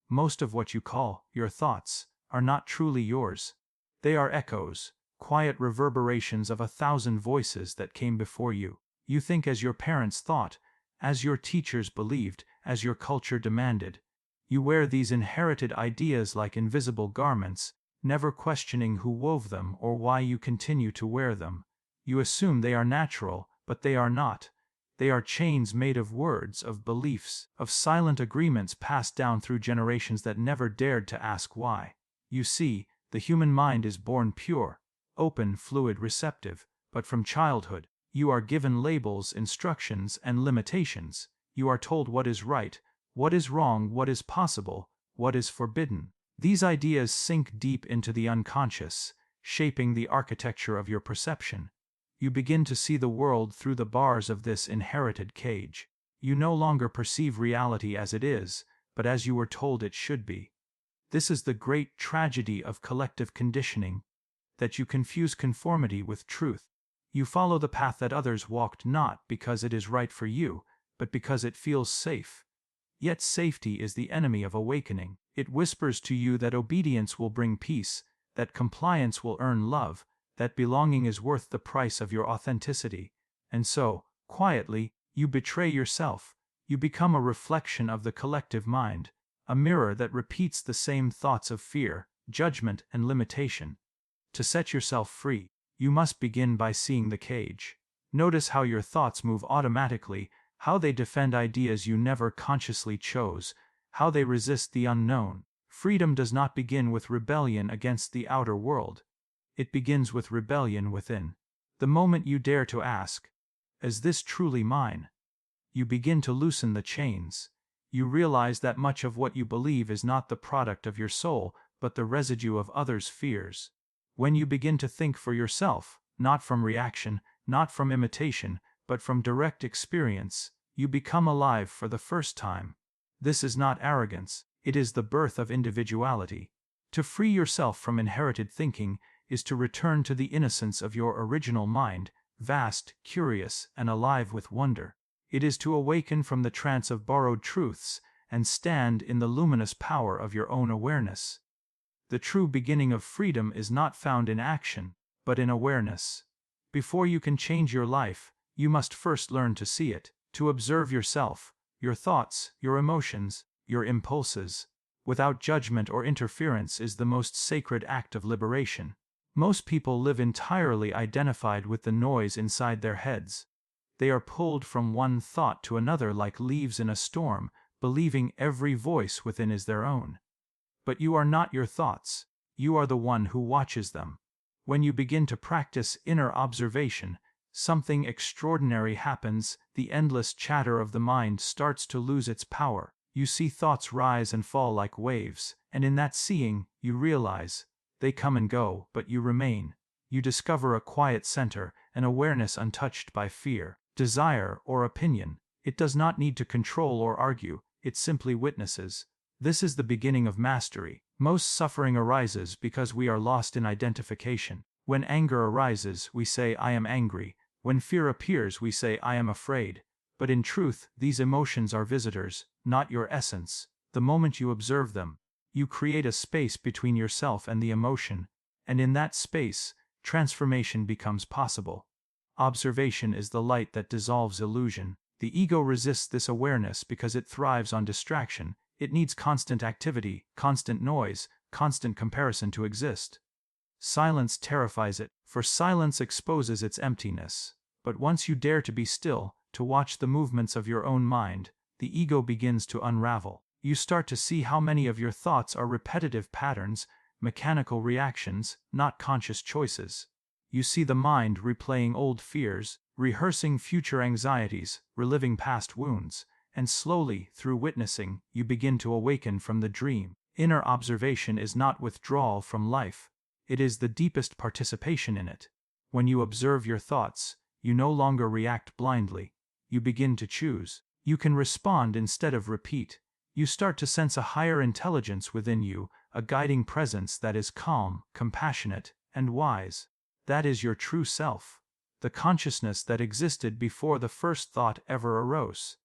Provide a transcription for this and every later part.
most of what you call your thoughts are not truly yours. They are echoes, quiet reverberations of 1,000 voices that came before you. You think as your parents thought, as your teachers believed, as your culture demanded. You wear these inherited ideas like invisible garments, never questioning who wove them or why you continue to wear them. You assume they are natural, but they are not. They are chains made of words, of beliefs, of silent agreements passed down through generations that never dared to ask why. You see, the human mind is born pure, open, fluid, receptive, but from childhood, you are given labels, instructions, and limitations. You are told what is right, what is wrong, what is possible, what is forbidden. These ideas sink deep into the unconscious, shaping the architecture of your perception. You begin to see the world through the bars of this inherited cage. You no longer perceive reality as it is, but as you were told it should be. This is the great tragedy of collective conditioning, that you confuse conformity with truth. You follow the path that others walked not because it is right for you, but because it feels safe. Yet safety is the enemy of awakening. It whispers to you that obedience will bring peace, that compliance will earn love, that belonging is worth the price of your authenticity. And so, quietly, you betray yourself. You become a reflection of the collective mind, a mirror that repeats the same thoughts of fear, judgment, and limitation. To set yourself free, you must begin by seeing the cage. Notice how your thoughts move automatically, how they defend ideas you never consciously chose, how they resist the unknown. Freedom does not begin with rebellion against the outer world. It begins with rebellion within. The moment you dare to ask, "Is this truly mine?" you begin to loosen the chains. You realize that much of what you believe is not the product of your soul, but the residue of others' fears. When you begin to think for yourself, not from reaction, not from imitation, but from direct experience, you become alive for the first time. This is not arrogance, it is the birth of individuality. To free yourself from inherited thinking is to return to the innocence of your original mind, vast, curious, and alive with wonder. It is to awaken from the trance of borrowed truths and stand in the luminous power of your own awareness. The true beginning of freedom is not found in action, but in awareness. Before you can change your life, you must first learn to see it, to observe yourself, your thoughts, your emotions, your impulses, without judgment or interference is the most sacred act of liberation. Most people live entirely identified with the noise inside their heads. They are pulled from one thought to another like leaves in a storm, believing every voice within is their own. But you are not your thoughts, you are the one who watches them. When you begin to practice inner observation, something extraordinary happens. The endless chatter of the mind starts to lose its power. You see thoughts rise and fall like waves, and in that seeing, you realize, they come and go, but you remain. You discover a quiet center, an awareness untouched by fear, desire, or opinion. It does not need to control or argue, it simply witnesses. This is the beginning of mastery. Most suffering arises because we are lost in identification. When anger arises, we say, "I am angry." When fear appears, we say, "I am afraid." But in truth, these emotions are visitors, not your essence. The moment you observe them, you create a space between yourself and the emotion, and in that space, transformation becomes possible. Observation is the light that dissolves illusion. The ego resists this awareness because it thrives on distraction. It needs constant activity, constant noise, constant comparison to exist. Silence terrifies it, for silence exposes its emptiness. But once you dare to be still, to watch the movements of your own mind, the ego begins to unravel. You start to see how many of your thoughts are repetitive patterns, mechanical reactions, not conscious choices. You see the mind replaying old fears, rehearsing future anxieties, reliving past wounds. And slowly, through witnessing, you begin to awaken from the dream. Inner observation is not withdrawal from life. It is the deepest participation in it. When you observe your thoughts, you no longer react blindly. You begin to choose. You can respond instead of repeat. You start to sense a higher intelligence within you, a guiding presence that is calm, compassionate, and wise. That is your true self, the consciousness that existed before the first thought ever arose.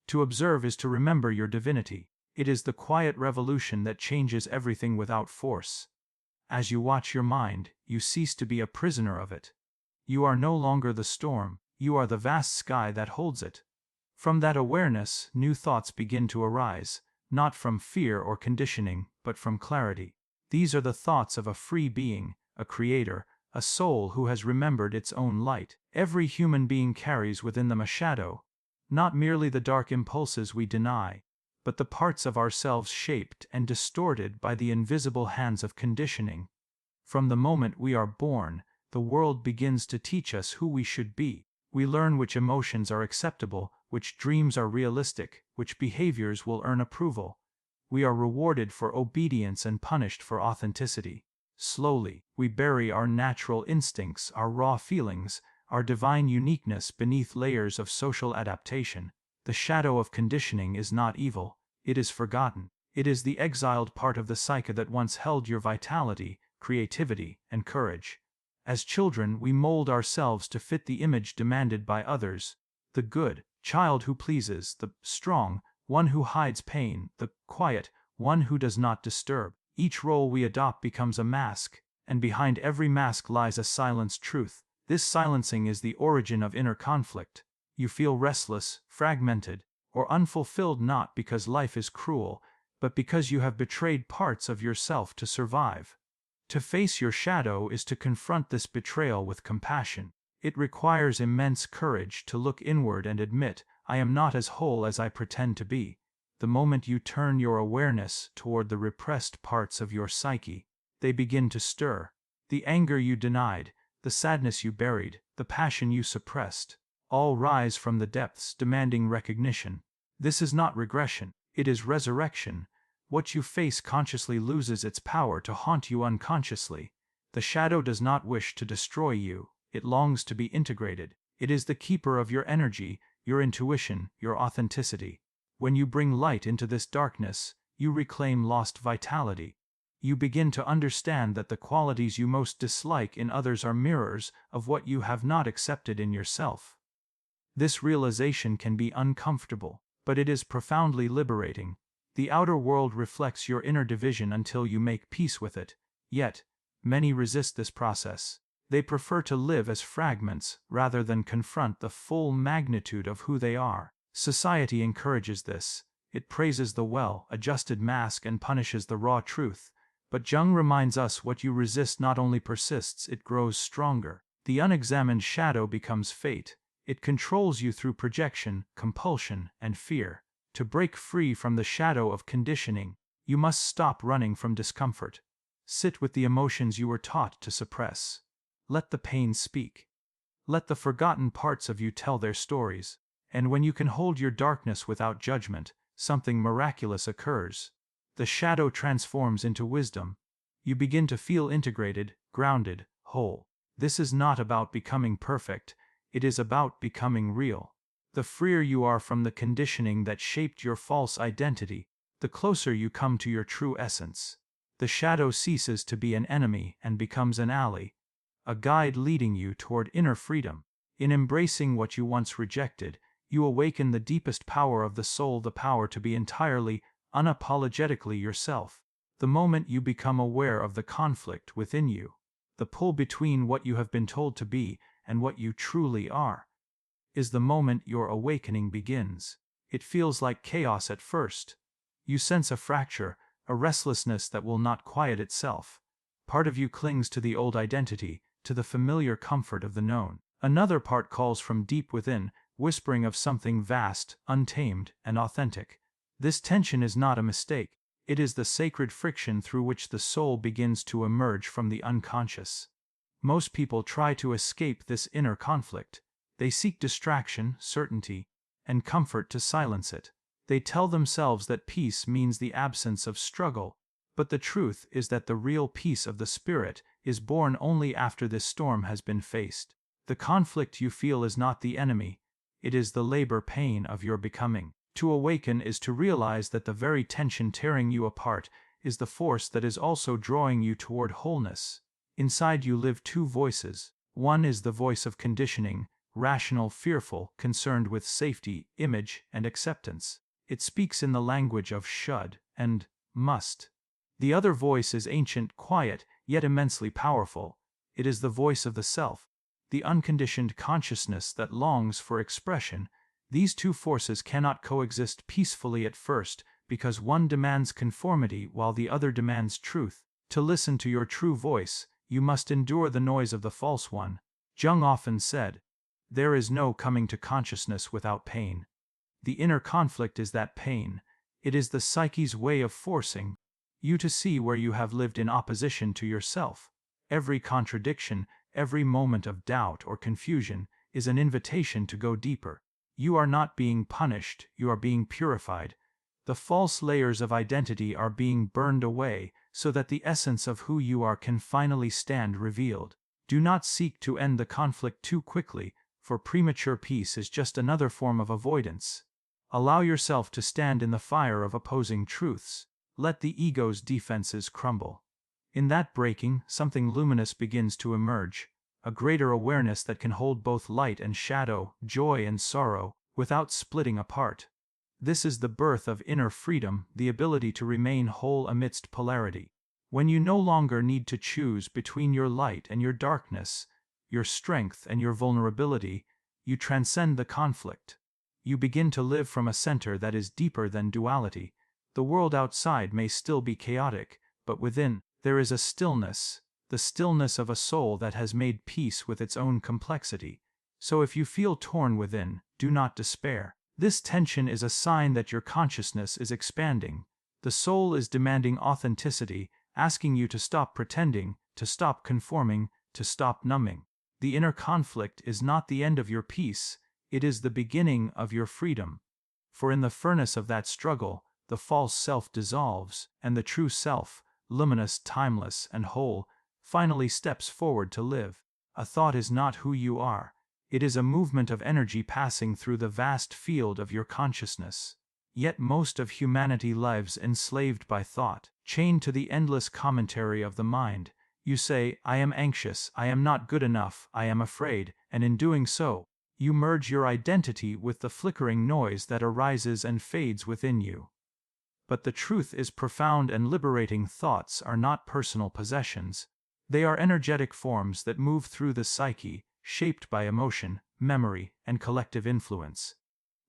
To observe is to remember your divinity. It is the quiet revolution that changes everything without force. As you watch your mind, you cease to be a prisoner of it. You are no longer the storm, you are the vast sky that holds it. From that awareness, new thoughts begin to arise, not from fear or conditioning, but from clarity. These are the thoughts of a free being, a creator, a soul who has remembered its own light. Every human being carries within them a shadow, not merely the dark impulses we deny, but the parts of ourselves shaped and distorted by the invisible hands of conditioning. From the moment we are born, the world begins to teach us who we should be. We learn which emotions are acceptable, which dreams are realistic, which behaviors will earn approval. We are rewarded for obedience and punished for authenticity. Slowly, we bury our natural instincts, our raw feelings, our divine uniqueness beneath layers of social adaptation. The shadow of conditioning is not evil, it is forgotten. It is the exiled part of the psyche that once held your vitality, creativity, and courage. As children, we mold ourselves to fit the image demanded by others: the good child who pleases, the strong one who hides pain, the quiet one who does not disturb. Each role we adopt becomes a mask, and behind every mask lies a silenced truth. This silencing is the origin of inner conflict. You feel restless, fragmented, or unfulfilled not because life is cruel, but because you have betrayed parts of yourself to survive. To face your shadow is to confront this betrayal with compassion. It requires immense courage to look inward and admit, I am not as whole as I pretend to be. The moment you turn your awareness toward the repressed parts of your psyche, they begin to stir. The anger you denied, the sadness you buried, the passion you suppressed, all rise from the depths demanding recognition. This is not regression, it is resurrection. What you face consciously loses its power to haunt you unconsciously. The shadow does not wish to destroy you, it longs to be integrated. It is the keeper of your energy, your intuition, your authenticity. When you bring light into this darkness, you reclaim lost vitality. You begin to understand that the qualities you most dislike in others are mirrors of what you have not accepted in yourself. This realization can be uncomfortable, but it is profoundly liberating. The outer world reflects your inner division until you make peace with it. Yet, many resist this process. They prefer to live as fragments rather than confront the full magnitude of who they are. Society encourages this. It praises the well-adjusted mask and punishes the raw truth. But Jung reminds us what you resist not only persists, it grows stronger. The unexamined shadow becomes fate. It controls you through projection, compulsion, and fear. To break free from the shadow of conditioning, you must stop running from discomfort. Sit with the emotions you were taught to suppress. Let the pain speak. Let the forgotten parts of you tell their stories. And when you can hold your darkness without judgment, something miraculous occurs. The shadow transforms into wisdom. You begin to feel integrated, grounded, whole. This is not about becoming perfect, it is about becoming real. The freer you are from the conditioning that shaped your false identity, the closer you come to your true essence. The shadow ceases to be an enemy and becomes an ally, a guide leading you toward inner freedom. In embracing what you once rejected, you awaken the deepest power of the soul, the power to be entirely, unapologetically yourself. The moment you become aware of the conflict within you, the pull between what you have been told to be and what you truly are, is the moment your awakening begins. It feels like chaos at first. You sense a fracture, a restlessness that will not quiet itself. Part of you clings to the old identity, to the familiar comfort of the known. Another part calls from deep within, whispering of something vast, untamed, and authentic. This tension is not a mistake. It is the sacred friction through which the soul begins to emerge from the unconscious. Most people try to escape this inner conflict. They seek distraction, certainty, and comfort to silence it. They tell themselves that peace means the absence of struggle, but the truth is that the real peace of the spirit is born only after this storm has been faced. The conflict you feel is not the enemy, it is the labor pain of your becoming. To awaken is to realize that the very tension tearing you apart is the force that is also drawing you toward wholeness. Inside you live two voices. One is the voice of conditioning, rational, fearful, concerned with safety, image, and acceptance. It speaks in the language of should and must. The other voice is ancient, quiet, yet immensely powerful. It is the voice of the self, the unconditioned consciousness that longs for expression. These two forces cannot coexist peacefully at first, because one demands conformity while the other demands truth. To listen to your true voice, you must endure the noise of the false one. Jung often said, "There is no coming to consciousness without pain." The inner conflict is that pain. It is the psyche's way of forcing you to see where you have lived in opposition to yourself. Every contradiction, every moment of doubt or confusion, is an invitation to go deeper. You are not being punished, you are being purified. The false layers of identity are being burned away, so that the essence of who you are can finally stand revealed. Do not seek to end the conflict too quickly, for premature peace is just another form of avoidance. Allow yourself to stand in the fire of opposing truths. Let the ego's defenses crumble. In that breaking, something luminous begins to emerge, a greater awareness that can hold both light and shadow, joy and sorrow, without splitting apart. This is the birth of inner freedom, the ability to remain whole amidst polarity. When you no longer need to choose between your light and your darkness, your strength and your vulnerability, you transcend the conflict. You begin to live from a center that is deeper than duality. The world outside may still be chaotic, but within, there is a stillness, the stillness of a soul that has made peace with its own complexity. So if you feel torn within, do not despair. This tension is a sign that your consciousness is expanding. The soul is demanding authenticity, asking you to stop pretending, to stop conforming, to stop numbing. The inner conflict is not the end of your peace, it is the beginning of your freedom. For in the furnace of that struggle, the false self dissolves, and the true self, luminous, timeless, and whole, finally steps forward to live. A thought is not who you are. It is a movement of energy passing through the vast field of your consciousness. Yet most of humanity lives enslaved by thought, chained to the endless commentary of the mind. You say, "I am anxious, I am not good enough, I am afraid," and in doing so, you merge your identity with the flickering noise that arises and fades within you. But the truth is profound and liberating. Thoughts are not personal possessions. They are energetic forms that move through the psyche, shaped by emotion, memory, and collective influence.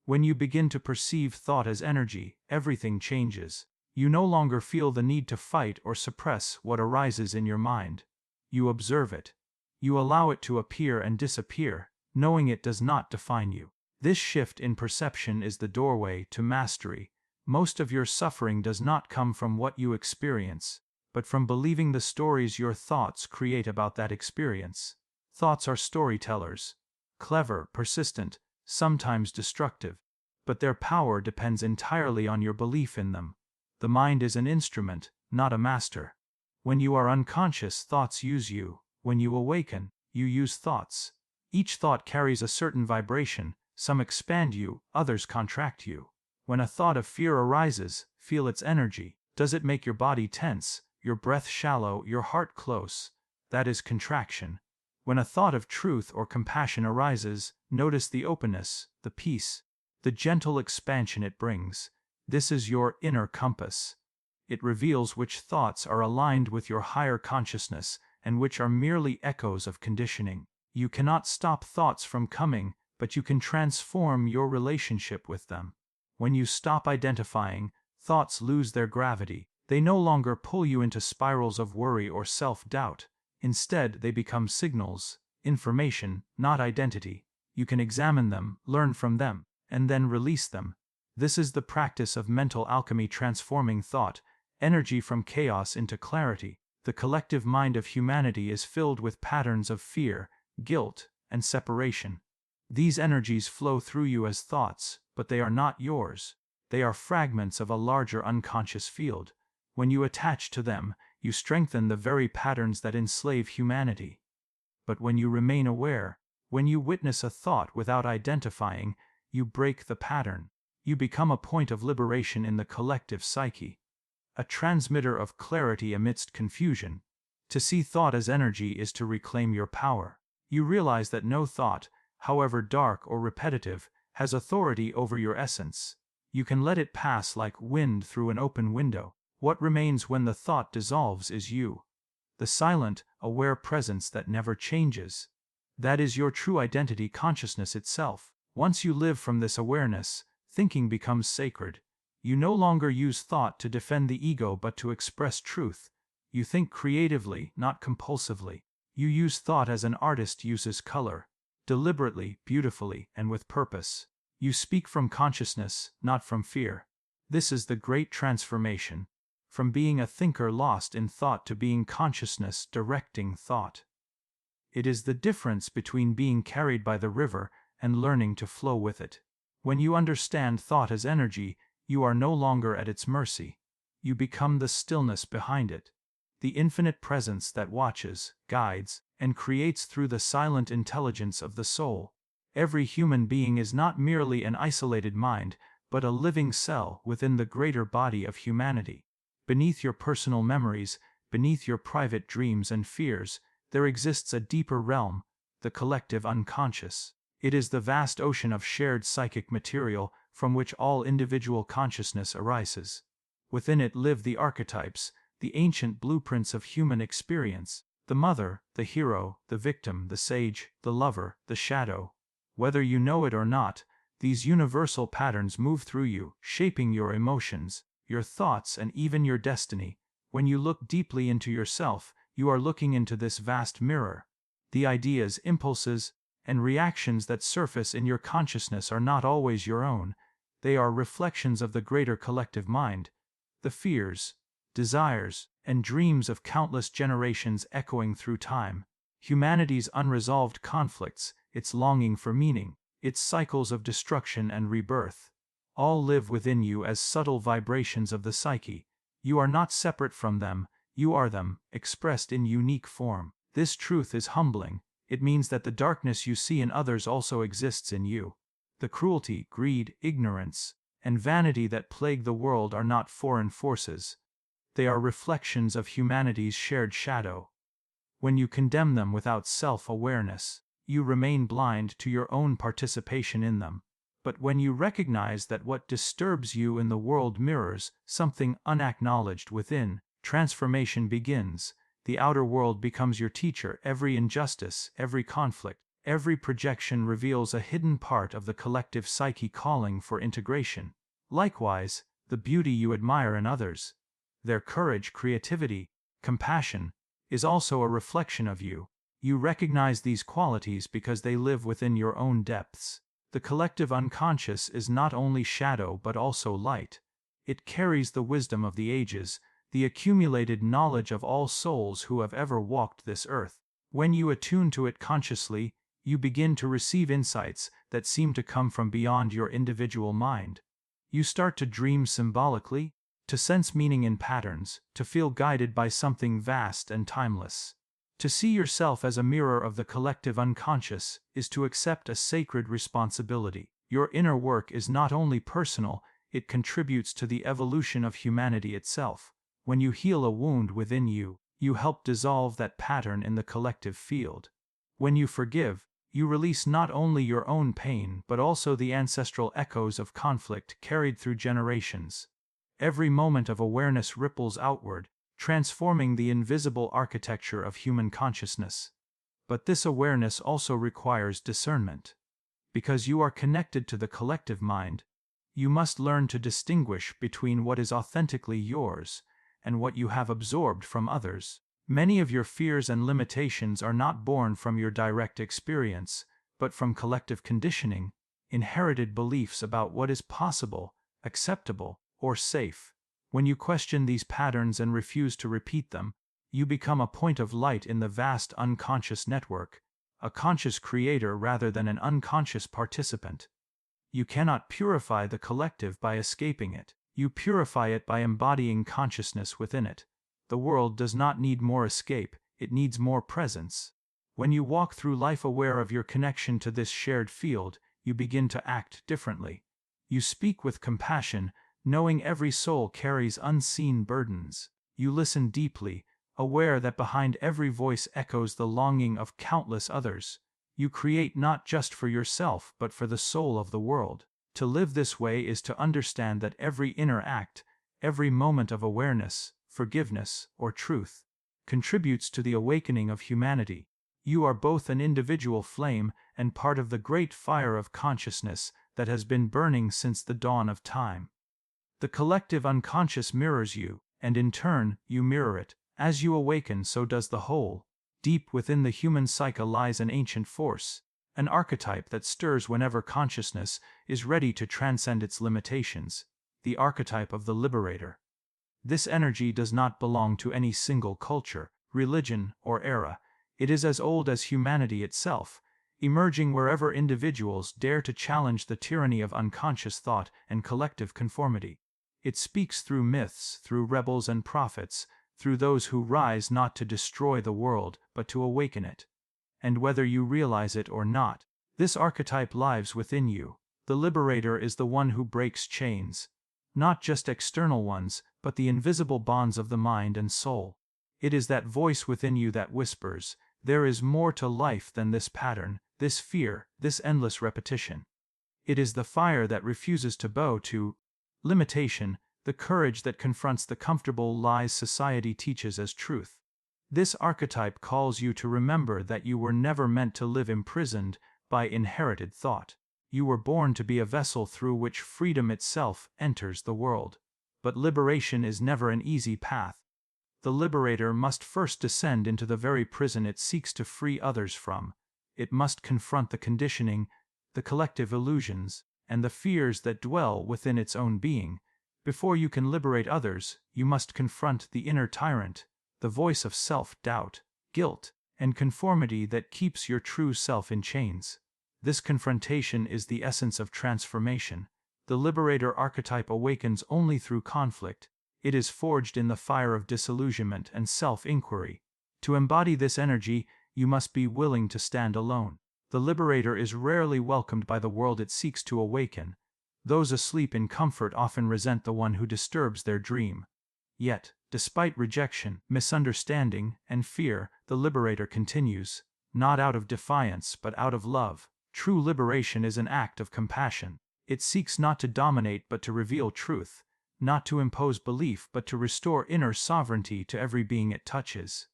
When you begin to perceive thought as energy, everything changes. You no longer feel the need to fight or suppress what arises in your mind. You observe it. You allow it to appear and disappear, knowing it does not define you. This shift in perception is the doorway to mastery. Most of your suffering does not come from what you experience, but from believing the stories your thoughts create about that experience. Thoughts are storytellers, clever, persistent, sometimes destructive, but their power depends entirely on your belief in them. The mind is an instrument, not a master. When you are unconscious, thoughts use you. When you awaken, you use thoughts. Each thought carries a certain vibration, some expand you, others contract you. When a thought of fear arises, feel its energy. Does it make your body tense, your breath shallow, your heart close? That is contraction. When a thought of truth or compassion arises, notice the openness, the peace, the gentle expansion it brings. This is your inner compass. It reveals which thoughts are aligned with your higher consciousness and which are merely echoes of conditioning. You cannot stop thoughts from coming, but you can transform your relationship with them. When you stop identifying, thoughts lose their gravity. They no longer pull you into spirals of worry or self-doubt. Instead, they become signals, information, not identity. You can examine them, learn from them, and then release them. This is the practice of mental alchemy, transforming thought, energy from chaos into clarity. The collective mind of humanity is filled with patterns of fear, guilt, and separation. These energies flow through you as thoughts, but they are not yours. They are fragments of a larger unconscious field. When you attach to them, you strengthen the very patterns that enslave humanity. But when you remain aware, when you witness a thought without identifying, you break the pattern. You become a point of liberation in the collective psyche, a transmitter of clarity amidst confusion. To see thought as energy is to reclaim your power. You realize that no thought, however dark or repetitive, has authority over your essence. You can let it pass like wind through an open window. What remains when the thought dissolves is you. The silent, aware presence that never changes. That is your true identity, consciousness itself. Once you live from this awareness, thinking becomes sacred. You no longer use thought to defend the ego but to express truth. You think creatively, not compulsively. You use thought as an artist uses color, deliberately, beautifully, and with purpose. You speak from consciousness, not from fear. This is the great transformation. From being a thinker lost in thought to being consciousness directing thought. It is the difference between being carried by the river and learning to flow with it. When you understand thought as energy, you are no longer at its mercy. You become the stillness behind it. The infinite presence that watches, guides, and creates through the silent intelligence of the soul. Every human being is not merely an isolated mind, but a living cell within the greater body of humanity. Beneath your personal memories, beneath your private dreams and fears, there exists a deeper realm, the collective unconscious. It is the vast ocean of shared psychic material from which all individual consciousness arises. Within it live the archetypes, the ancient blueprints of human experience, the mother, the hero, the victim, the sage, the lover, the shadow. Whether you know it or not, these universal patterns move through you, shaping your emotions, your thoughts, and even your destiny. When you look deeply into yourself, you are looking into this vast mirror. The ideas, impulses, and reactions that surface in your consciousness are not always your own. They are reflections of the greater collective mind. The fears, desires, and dreams of countless generations echoing through time. Humanity's unresolved conflicts, its longing for meaning, its cycles of destruction and rebirth. All live within you as subtle vibrations of the psyche. You are not separate from them, you are them, expressed in unique form. This truth is humbling. It means that the darkness you see in others also exists in you. The cruelty, greed, ignorance, and vanity that plague the world are not foreign forces. They are reflections of humanity's shared shadow. When you condemn them without self-awareness, you remain blind to your own participation in them. But when you recognize that what disturbs you in the world mirrors something unacknowledged within, transformation begins. The outer world becomes your teacher. Every injustice, every conflict, every projection reveals a hidden part of the collective psyche calling for integration. Likewise, the beauty you admire in others, their courage, creativity, compassion, is also a reflection of you. You recognize these qualities because they live within your own depths. The collective unconscious is not only shadow but also light. It carries the wisdom of the ages, the accumulated knowledge of all souls who have ever walked this earth. When you attune to it consciously, you begin to receive insights that seem to come from beyond your individual mind. You start to dream symbolically, to sense meaning in patterns, to feel guided by something vast and timeless. To see yourself as a mirror of the collective unconscious is to accept a sacred responsibility. Your inner work is not only personal, it contributes to the evolution of humanity itself. When you heal a wound within you, you help dissolve that pattern in the collective field. When you forgive, you release not only your own pain but also the ancestral echoes of conflict carried through generations. Every moment of awareness ripples outward, transforming the invisible architecture of human consciousness. But this awareness also requires discernment. Because you are connected to the collective mind, you must learn to distinguish between what is authentically yours and what you have absorbed from others. Many of your fears and limitations are not born from your direct experience, but from collective conditioning, inherited beliefs about what is possible, acceptable, or safe. When you question these patterns and refuse to repeat them, you become a point of light in the vast unconscious network, a conscious creator rather than an unconscious participant. You cannot purify the collective by escaping it. You purify it by embodying consciousness within it. The world does not need more escape, it needs more presence. When you walk through life aware of your connection to this shared field, you begin to act differently. You speak with compassion, knowing every soul carries unseen burdens. You listen deeply, aware that behind every voice echoes the longing of countless others. You create not just for yourself but for the soul of the world. To live this way is to understand that every inner act, every moment of awareness, forgiveness, or truth, contributes to the awakening of humanity. You are both an individual flame and part of the great fire of consciousness that has been burning since the dawn of time. The collective unconscious mirrors you, and in turn, you mirror it. As you awaken, so does the whole. Deep within the human psyche lies an ancient force, an archetype that stirs whenever consciousness is ready to transcend its limitations, the archetype of the Liberator. This energy does not belong to any single culture, religion, or era. It is as old as humanity itself, emerging wherever individuals dare to challenge the tyranny of unconscious thought and collective conformity. It speaks through myths, through rebels and prophets, through those who rise not to destroy the world, but to awaken it. And whether you realize it or not, this archetype lives within you. The Liberator is the one who breaks chains, not just external ones, but the invisible bonds of the mind and soul. It is that voice within you that whispers, "There is more to life than this pattern, this fear, this endless repetition." It is the fire that refuses to bow to limitation, the courage that confronts the comfortable lies society teaches as truth. This archetype calls you to remember that you were never meant to live imprisoned by inherited thought. You were born to be a vessel through which freedom itself enters the world. But liberation is never an easy path. The Liberator must first descend into the very prison it seeks to free others from. It must confront the conditioning, the collective illusions, and the fears that dwell within its own being. Before you can liberate others, you must confront the inner tyrant, the voice of self-doubt, guilt, and conformity that keeps your true self in chains. This confrontation is the essence of transformation. The Liberator archetype awakens only through conflict. It is forged in the fire of disillusionment and self-inquiry. To embody this energy, you must be willing to stand alone. The Liberator is rarely welcomed by the world it seeks to awaken. Those asleep in comfort often resent the one who disturbs their dream. Yet, despite rejection, misunderstanding, and fear, the Liberator continues, not out of defiance but out of love. True liberation is an act of compassion. It seeks not to dominate but to reveal truth, not to impose belief but to restore inner sovereignty to every being it touches.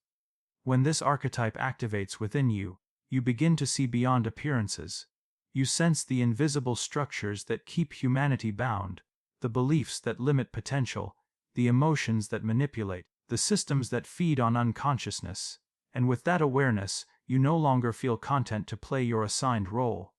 When this archetype activates within you, you begin to see beyond appearances. You sense the invisible structures that keep humanity bound, the beliefs that limit potential, the emotions that manipulate, the systems that feed on unconsciousness. And with that awareness, you no longer feel content to play your assigned role.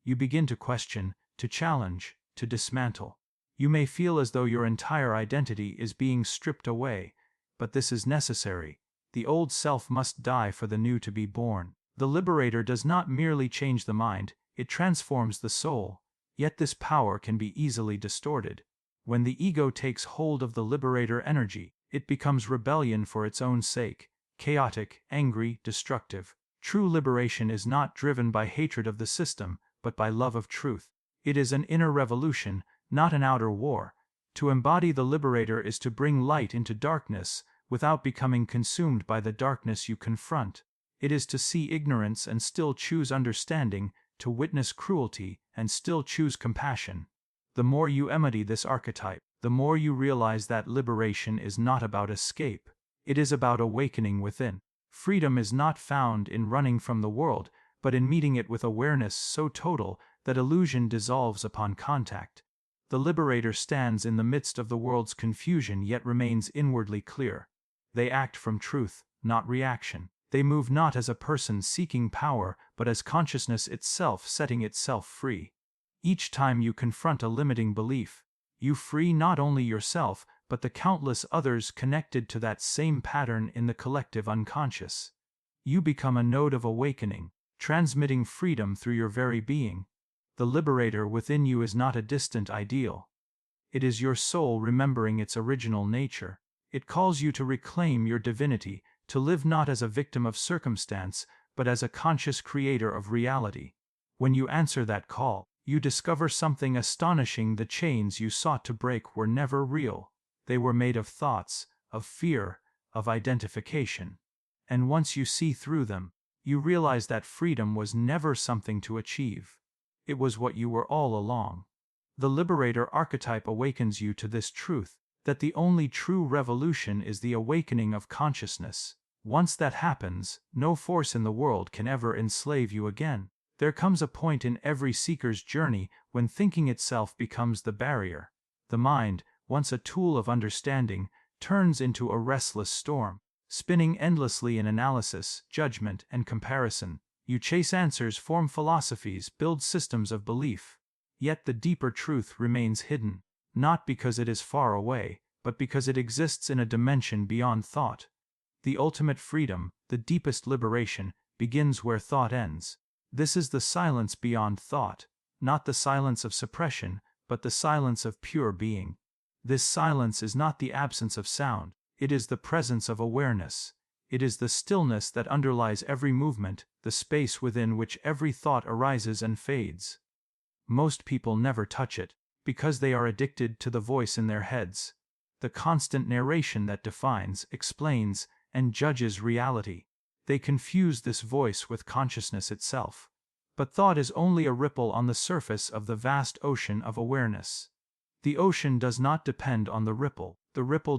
You begin to question, to challenge, to dismantle. You may feel as though your entire identity is being stripped away, but this is necessary. The old self must die for the new to be born. The Liberator does not merely change the mind, it transforms the soul. Yet this power can be easily distorted. When the ego takes hold of the Liberator energy, it becomes rebellion for its own sake, chaotic, angry, destructive. True liberation is not driven by hatred of the system, but by love of truth. It is an inner revolution, not an outer war. To embody the Liberator is to bring light into darkness, without becoming consumed by the darkness you confront. It is to see ignorance and still choose understanding, to witness cruelty and still choose compassion. The more you embody this archetype, the more you realize that liberation is not about escape. It is about awakening within. Freedom is not found in running from the world, but in meeting it with awareness so total that illusion dissolves upon contact. The Liberator stands in the midst of the world's confusion yet remains inwardly clear. They act from truth, not reaction. They move not as a person seeking power, but as consciousness itself setting itself free. Each time you confront a limiting belief, you free not only yourself, but the countless others connected to that same pattern in the collective unconscious. You become a node of awakening, transmitting freedom through your very being. The Liberator within you is not a distant ideal. It is your soul remembering its original nature. It calls you to reclaim your divinity, to live not as a victim of circumstance, but as a conscious creator of reality. When you answer that call, you discover something astonishing. The chains you sought to break were never real. They were made of thoughts, of fear, of identification. And once you see through them, you realize that freedom was never something to achieve. It was what you were all along. The Liberator archetype awakens you to this truth, that the only true revolution is the awakening of consciousness. Once that happens, no force in the world can ever enslave you again. There comes a point in every seeker's journey when thinking itself becomes the barrier. The mind, once a tool of understanding, turns into a restless storm, spinning endlessly in analysis, judgment, and comparison. You chase answers, form philosophies, build systems of belief. Yet the deeper truth remains hidden, not because it is far away, but because it exists in a dimension beyond thought. The ultimate freedom, the deepest liberation, begins where thought ends. This is the silence beyond thought, not the silence of suppression, but the silence of pure being. This silence is not the absence of sound, it is the presence of awareness. It is the stillness that underlies every movement, the space within which every thought arises and fades. Most people never touch it, because they are addicted to the voice in their heads, the constant narration that defines, explains, and judges reality. They confuse this voice with consciousness itself. But thought is only a ripple on the surface of the vast ocean of awareness. The ocean does not depend on the ripple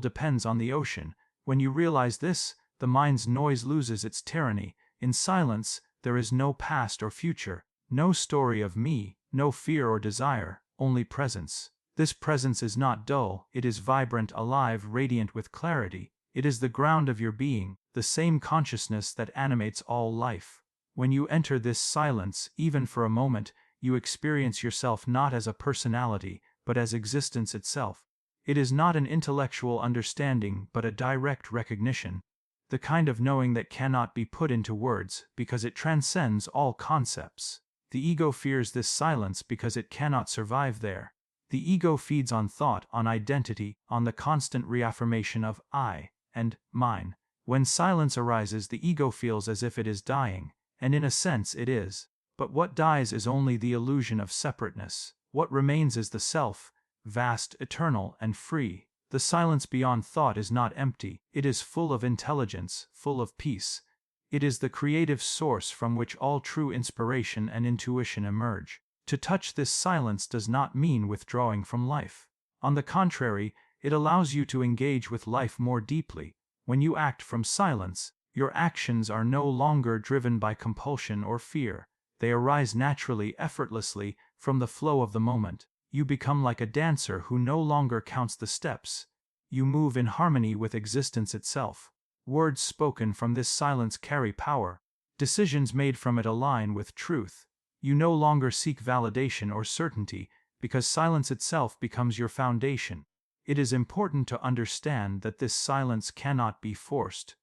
depends on the ocean. When you realize this, the mind's noise loses its tyranny. In silence, there is no past or future, no story of me, no fear or desire, only presence. This presence is not dull, it is vibrant, alive, radiant with clarity. It is the ground of your being, the same consciousness that animates all life. When you enter this silence, even for a moment, you experience yourself not as a personality, but as existence itself. It is not an intellectual understanding, but a direct recognition, the kind of knowing that cannot be put into words, because it transcends all concepts. The ego fears this silence because it cannot survive there. The ego feeds on thought, on identity, on the constant reaffirmation of I and mine. When silence arises, the ego feels as if it is dying, and in a sense it is. But what dies is only the illusion of separateness. What remains is the self, vast, eternal, and free. The silence beyond thought is not empty, it is full of intelligence, full of peace. It is the creative source from which all true inspiration and intuition emerge. To touch this silence does not mean withdrawing from life. On the contrary, it allows you to engage with life more deeply. When you act from silence, your actions are no longer driven by compulsion or fear. They arise naturally, effortlessly, from the flow of the moment. You become like a dancer who no longer counts the steps. You move in harmony with existence itself. Words spoken from this silence carry power. Decisions made from it align with truth. You no longer seek validation or certainty, because silence itself becomes your foundation. It is important to understand that this silence cannot be forced.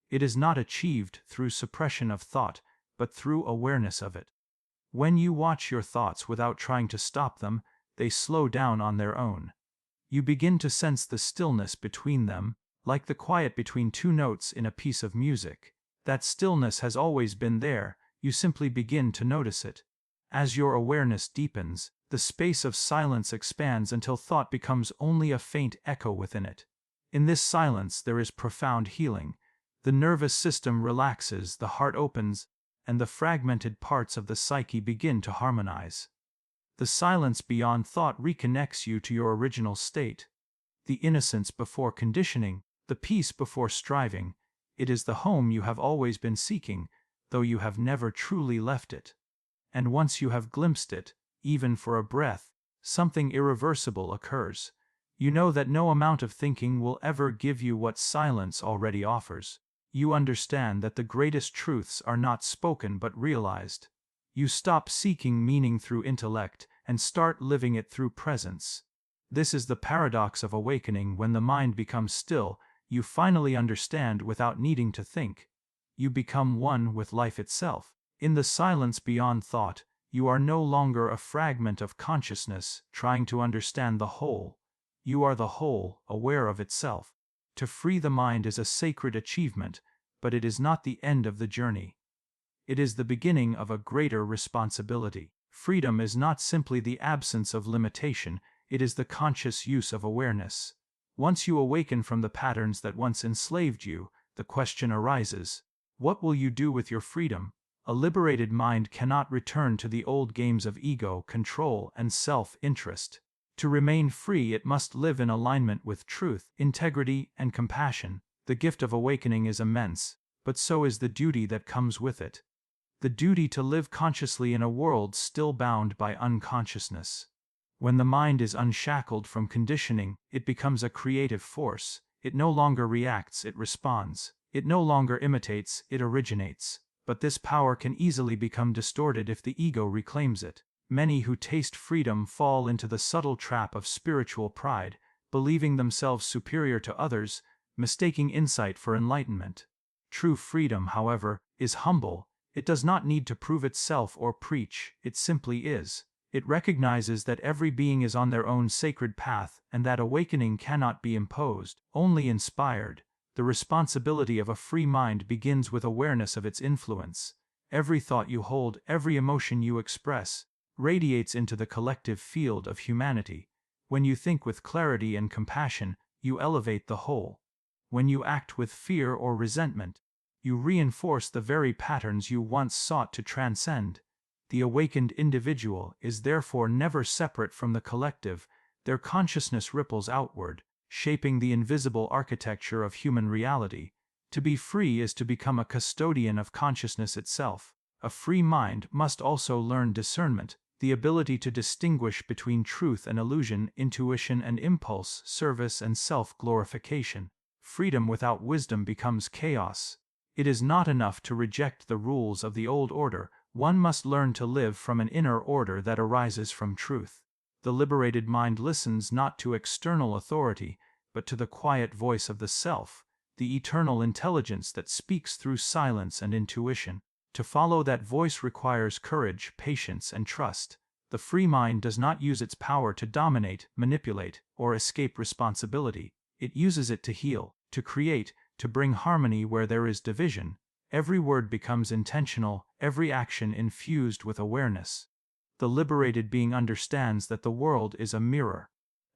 It is not achieved through suppression of thought, but through awareness of it. When you watch your thoughts without trying to stop them, they slow down on their own. You begin to sense the stillness between them, like the quiet between two notes in a piece of music. That stillness has always been there, you simply begin to notice it. As your awareness deepens, the space of silence expands until thought becomes only a faint echo within it. In this silence there is profound healing. The nervous system relaxes, the heart opens, and the fragmented parts of the psyche begin to harmonize. The silence beyond thought reconnects you to your original state. The innocence before conditioning, the peace before striving. It is the home you have always been seeking, though you have never truly left it. And once you have glimpsed it, even for a breath, something irreversible occurs. You know that no amount of thinking will ever give you what silence already offers. You understand that the greatest truths are not spoken but realized. You stop seeking meaning through intellect and start living it through presence. This is the paradox of awakening. When the mind becomes still, you finally understand without needing to think. You become one with life itself. In the silence beyond thought, you are no longer a fragment of consciousness trying to understand the whole. You are the whole, aware of itself. To free the mind is a sacred achievement, but it is not the end of the journey. It is the beginning of a greater responsibility. Freedom is not simply the absence of limitation, it is the conscious use of awareness. Once you awaken from the patterns that once enslaved you, the question arises, what will you do with your freedom? A liberated mind cannot return to the old games of ego, control, and self-interest. To remain free, it must live in alignment with truth, integrity, and compassion. The gift of awakening is immense, but so is the duty that comes with it. The duty to live consciously in a world still bound by unconsciousness. When the mind is unshackled from conditioning, it becomes a creative force. It no longer reacts, it responds. It no longer imitates, it originates. But this power can easily become distorted if the ego reclaims it. Many who taste freedom fall into the subtle trap of spiritual pride, believing themselves superior to others, mistaking insight for enlightenment. True freedom, however, is humble. It does not need to prove itself or preach, it simply is. It recognizes that every being is on their own sacred path and that awakening cannot be imposed, only inspired. The responsibility of a free mind begins with awareness of its influence. Every thought you hold, every emotion you express, radiates into the collective field of humanity. When you think with clarity and compassion, you elevate the whole. When you act with fear or resentment, you reinforce the very patterns you once sought to transcend. The awakened individual is therefore never separate from the collective. Their consciousness ripples outward, shaping the invisible architecture of human reality. To be free is to become a custodian of consciousness itself. A free mind must also learn discernment, the ability to distinguish between truth and illusion, intuition and impulse, service and self-glorification. Freedom without wisdom becomes chaos. It is not enough to reject the rules of the old order. One must learn to live from an inner order that arises from truth. The liberated mind listens not to external authority, but to the quiet voice of the self, the eternal intelligence that speaks through silence and intuition. To follow that voice requires courage, patience, and trust. The free mind does not use its power to dominate, manipulate, or escape responsibility. It uses it to heal, to create, to bring harmony where there is division. Every word becomes intentional, every action infused with awareness. The liberated being understands that the world is a mirror,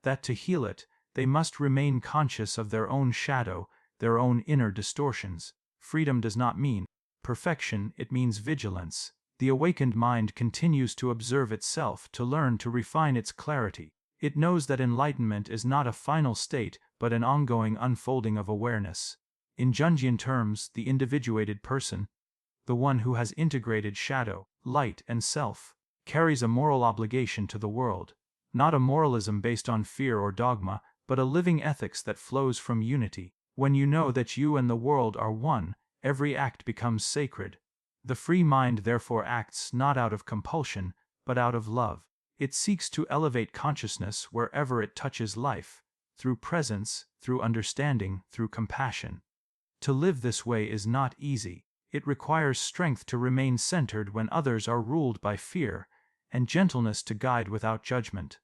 that to heal it, they must remain conscious of their own shadow, their own inner distortions. Freedom does not mean perfection, it means vigilance. The awakened mind continues to observe itself, to learn, to refine its clarity. It knows that enlightenment is not a final state, but an ongoing unfolding of awareness. In Jungian terms, the individuated person, the one who has integrated shadow, light, and self, carries a moral obligation to the world. Not a moralism based on fear or dogma, but a living ethics that flows from unity. When you know that you and the world are one, every act becomes sacred. The free mind therefore acts not out of compulsion, but out of love. It seeks to elevate consciousness wherever it touches life, through presence, through understanding, through compassion. To live this way is not easy. It requires strength to remain centered when others are ruled by fear, and gentleness to guide without judgment.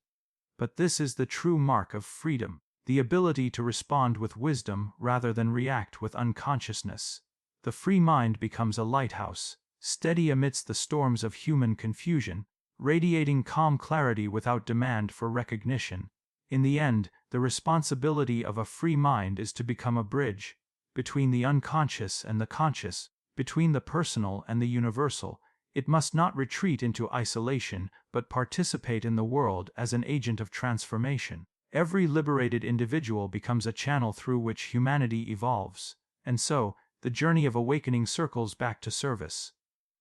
But this is the true mark of freedom, the ability to respond with wisdom rather than react with unconsciousness. The free mind becomes a lighthouse, steady amidst the storms of human confusion, radiating calm clarity without demand for recognition. In the end, the responsibility of a free mind is to become a bridge between the unconscious and the conscious, between the personal and the universal. It must not retreat into isolation, but participate in the world as an agent of transformation. Every liberated individual becomes a channel through which humanity evolves, and so, the journey of awakening circles back to service.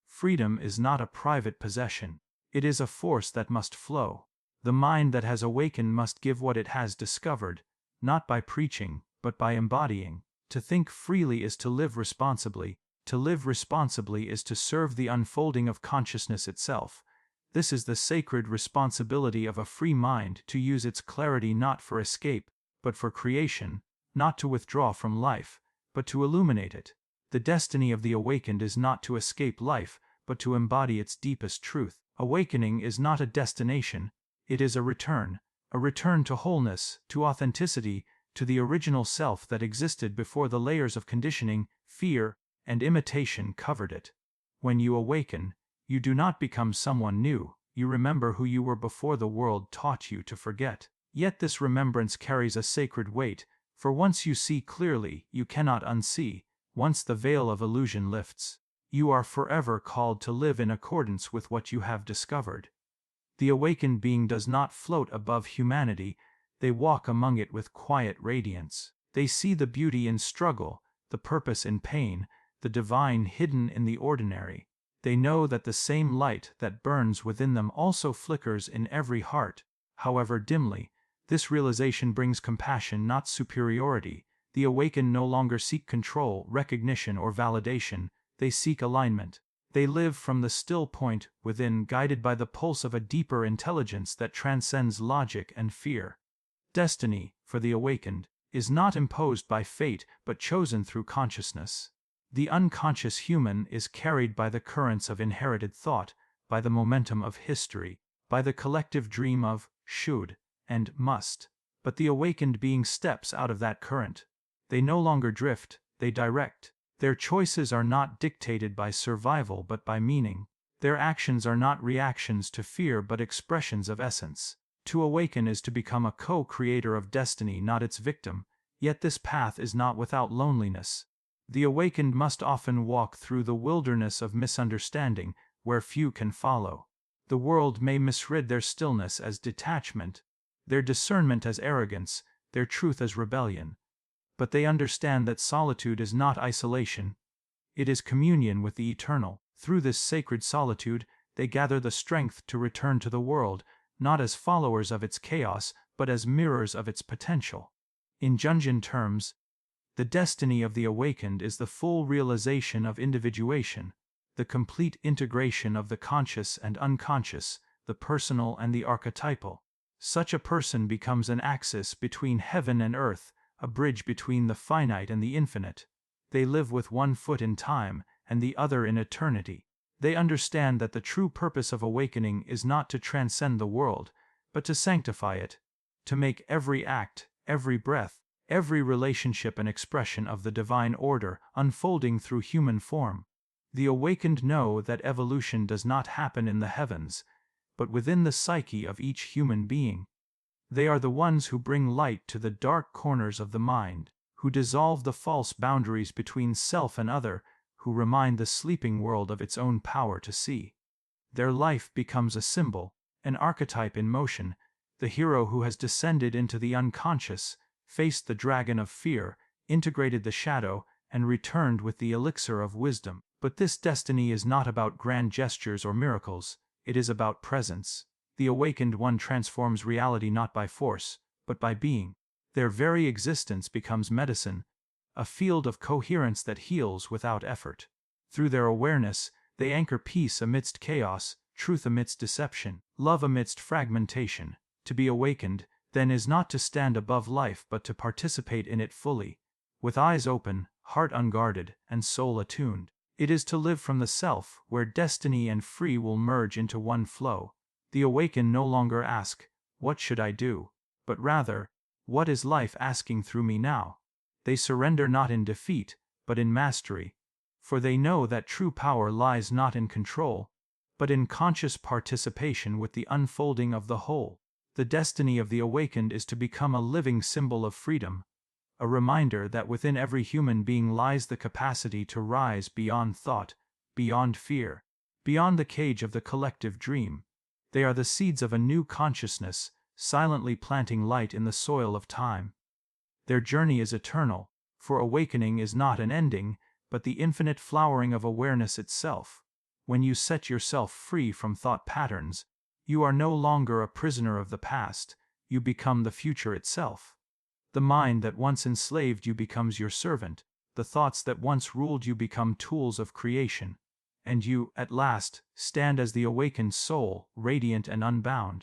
Freedom is not a private possession. It is a force that must flow. The mind that has awakened must give what it has discovered, not by preaching, but by embodying. To think freely is to live responsibly. To live responsibly is to serve the unfolding of consciousness itself. This is the sacred responsibility of a free mind, to use its clarity not for escape, but for creation, not to withdraw from life, but to illuminate it. The destiny of the awakened is not to escape life, but to embody its deepest truth. Awakening is not a destination, it is a return to wholeness, to authenticity, to the original self that existed before the layers of conditioning, fear, and imitation covered it. When you awaken, you do not become someone new, you remember who you were before the world taught you to forget. Yet this remembrance carries a sacred weight, for once you see clearly, you cannot unsee. Once the veil of illusion lifts, you are forever called to live in accordance with what you have discovered. The awakened being does not float above humanity, they walk among it with quiet radiance. They see the beauty in struggle, the purpose in pain, the divine hidden in the ordinary. They know that the same light that burns within them also flickers in every heart, however dimly. This realization brings compassion, not superiority. The awakened no longer seek control, recognition, or validation, they seek alignment. They live from the still point within, guided by the pulse of a deeper intelligence that transcends logic and fear. Destiny, for the awakened, is not imposed by fate but chosen through consciousness. The unconscious human is carried by the currents of inherited thought, by the momentum of history, by the collective dream of should and must. But the awakened being steps out of that current. They no longer drift, they direct. Their choices are not dictated by survival but by meaning. Their actions are not reactions to fear but expressions of essence. To awaken is to become a co-creator of destiny, not its victim, yet this path is not without loneliness. The awakened must often walk through the wilderness of misunderstanding, where few can follow. The world may misread their stillness as detachment, their discernment as arrogance, their truth as rebellion. But they understand that solitude is not isolation, it is communion with the eternal. Through this sacred solitude, they gather the strength to return to the world, not as followers of its chaos, but as mirrors of its potential. In Jungian terms, the destiny of the awakened is the full realization of individuation, the complete integration of the conscious and unconscious, the personal and the archetypal. Such a person becomes an axis between heaven and earth, a bridge between the finite and the infinite. They live with one foot in time and the other in eternity. They understand that the true purpose of awakening is not to transcend the world, but to sanctify it, to make every act, every breath, every relationship an expression of the divine order unfolding through human form. The awakened know that evolution does not happen in the heavens, but within the psyche of each human being. They are the ones who bring light to the dark corners of the mind, who dissolve the false boundaries between self and other, who remind the sleeping world of its own power to see. Their life becomes a symbol, an archetype in motion, the hero who has descended into the unconscious, faced the dragon of fear, integrated the shadow, and returned with the elixir of wisdom. But this destiny is not about grand gestures or miracles, it is about presence. The awakened one transforms reality not by force, but by being. Their very existence becomes medicine, a field of coherence that heals without effort. Through their awareness, they anchor peace amidst chaos, truth amidst deception, love amidst fragmentation. To be awakened, then, is not to stand above life but to participate in it fully, with eyes open, heart unguarded, and soul attuned. It is to live from the self, where destiny and free will merge into one flow. The awakened no longer ask, "What should I do?" but rather, "What is life asking through me now?" They surrender not in defeat, but in mastery, for they know that true power lies not in control, but in conscious participation with the unfolding of the whole. The destiny of the awakened is to become a living symbol of freedom, a reminder that within every human being lies the capacity to rise beyond thought, beyond fear, beyond the cage of the collective dream. They are the seeds of a new consciousness, silently planting light in the soil of time. Their journey is eternal, for awakening is not an ending, but the infinite flowering of awareness itself. When you set yourself free from thought patterns, you are no longer a prisoner of the past, you become the future itself. The mind that once enslaved you becomes your servant, the thoughts that once ruled you become tools of creation, and you, at last, stand as the awakened soul, radiant and unbound.